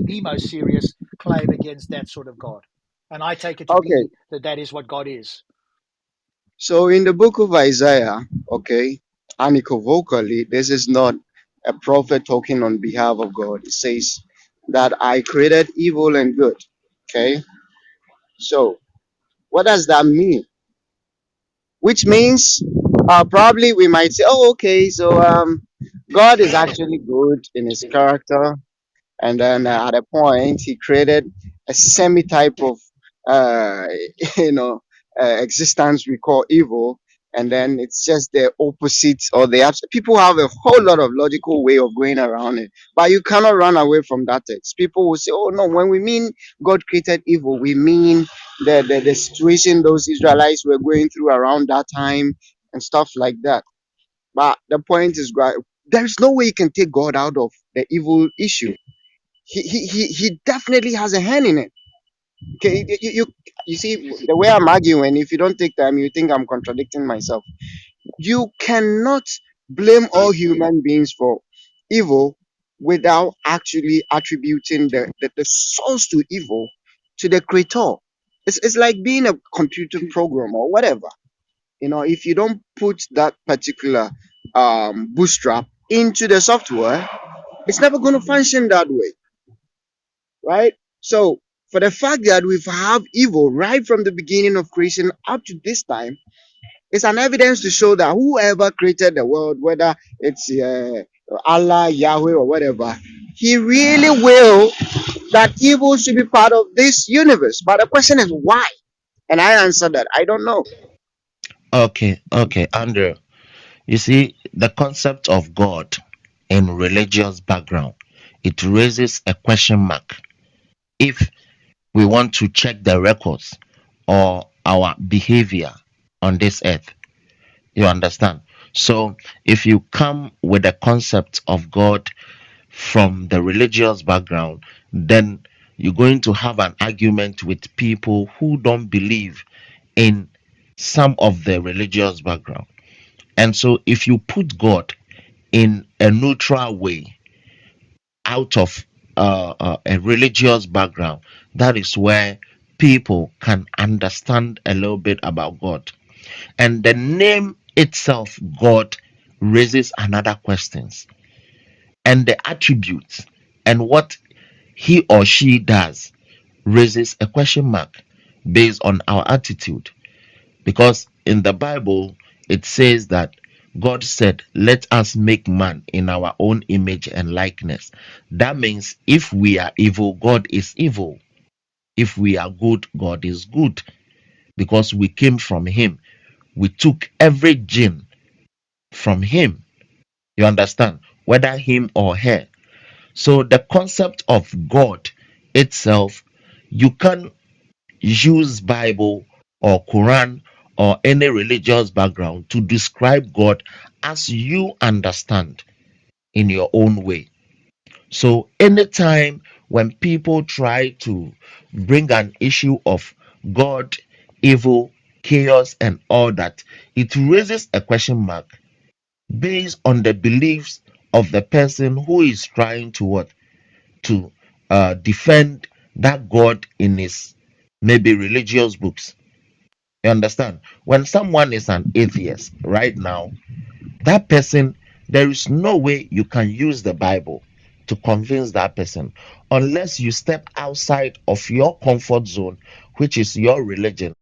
probably the most serious claim against that sort of God. And I take it to Okay, be that that is what God is. so in the book of Isaiah, okay, unequivocally, this is not a prophet talking on behalf of God. It says that I created evil and good. Okay, so what does that mean? Which means probably we might say, oh, okay, so God is actually good in his character, and then at a point he created a semi type of uh, you know existence we call evil, and then it's just the opposite or the abs- people have a whole lot of logical way of going around it, but you cannot run away from that text. People will say, oh no, when we mean God created evil, we mean the situation those Israelites were going through around that time and stuff like that. But the point is, there is no way you can take God out of the evil issue. He definitely has a hand in it. Okay, you see the way I'm arguing. If you don't take time, you think I'm contradicting myself. You cannot blame all human beings for evil without actually attributing the source to evil to the creator. It's like being a computer program or whatever. If you don't put that particular bootstrap into the software, it's never going to function that way, right? So for the fact that we've have evil right from the beginning of creation up to this time, it's an evidence to show that whoever created the world, whether it's Allah, Yahweh, or whatever, he really will that evil should be part of this universe. But the question is why? And I answer that I don't know. Okay, Andrew. You see, the concept of God in religious background, it raises a question mark if we want to check the records or our behavior on this earth. You understand? So, if you come with the concept of God from the religious background, then you're going to have an argument with people who don't believe in some of the religious background. And so, if you put God in a neutral way out of a religious background, that is where people can understand a little bit about God. And the name itself, God, raises another questions. And the attributes and what he or she does raises a question mark based on our attitude. Because in the Bible, it says that God said, let us make man in our own image and likeness. That means if we are evil, God is evil. If we are good, God is good. Because we came from him. We took every gene from him. You understand? Whether him or her. So the concept of God itself, you can use Bible or Quran or any religious background to describe God as you understand in your own way. So anytime when people try to bring an issue of God, evil, chaos, and all that, it raises a question mark based on the beliefs of the person who is trying to what to defend that God in his maybe religious books. You understand? When someone is an atheist right now, that person, there is no way you can use the Bible to convince that person unless you step outside of your comfort zone, which is your religion.